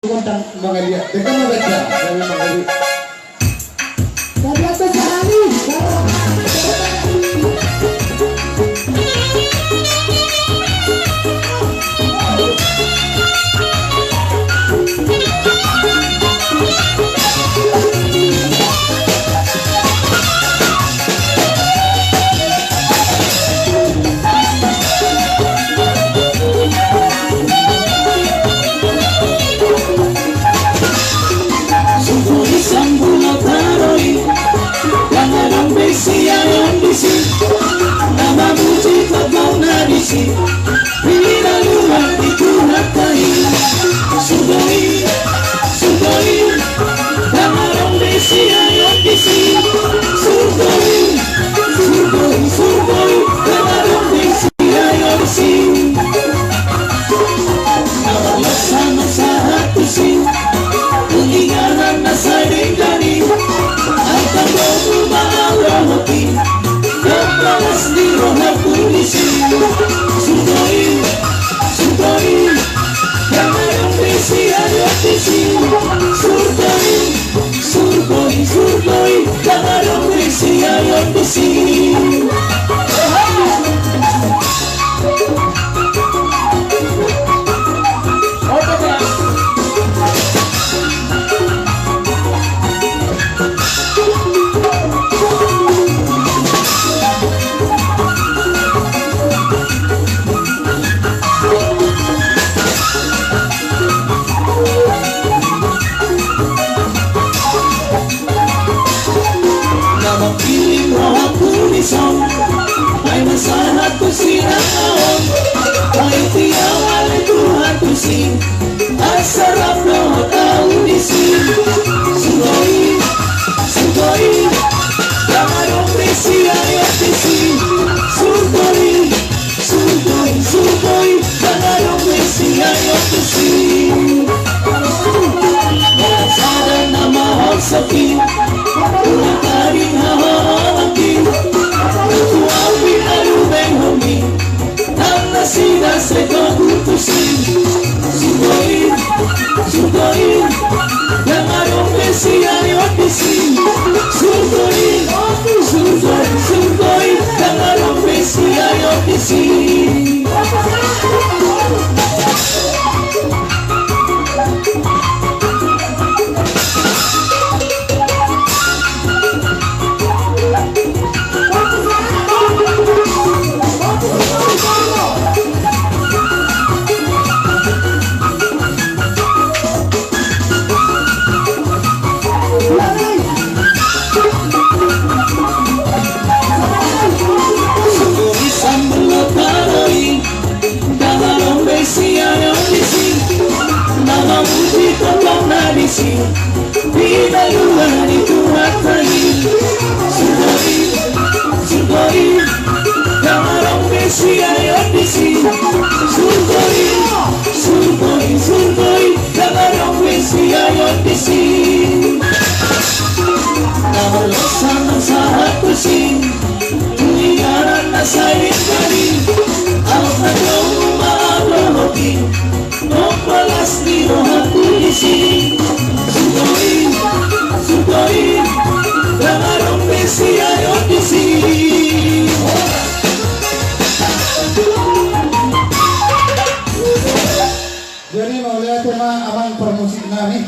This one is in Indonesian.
tentang mga lihat. Teka maganda. Sabi mga lihat. Dari atas sekali. Ay masahat ko sinakaon, ay tiyawal Tuhan kusing, ang sarap ng makaunisin. Sugoy, sugoy, kamarong besi ayot besi. Sugoy, sugoy, sugoy, kamarong besi ayot besi. Malasada na mahal sa kin, ulang taring hahawakin. Natuang pinalubeng humi, ang nasida sa kagutusin. Sugoy, sugoy, yang arong besi ayot besi. Sugoy, sugoy, sugoy, yang arong besi ayot besi. Pinaluan itu hati. Sugoy, sugoy, kamarong besi ayot besi. Sugoy, sugoy, sugoy, kamarong besi ayot besi. Namalosan ng sahat kusing, tulingaran na sa ikari. Ang nagawang umaabrohokin, nokwalas ni rohan kulisin. Sugoy, sugoy, kamarong besi ayot besi. Jadi mau lihat tema abang permusik nami.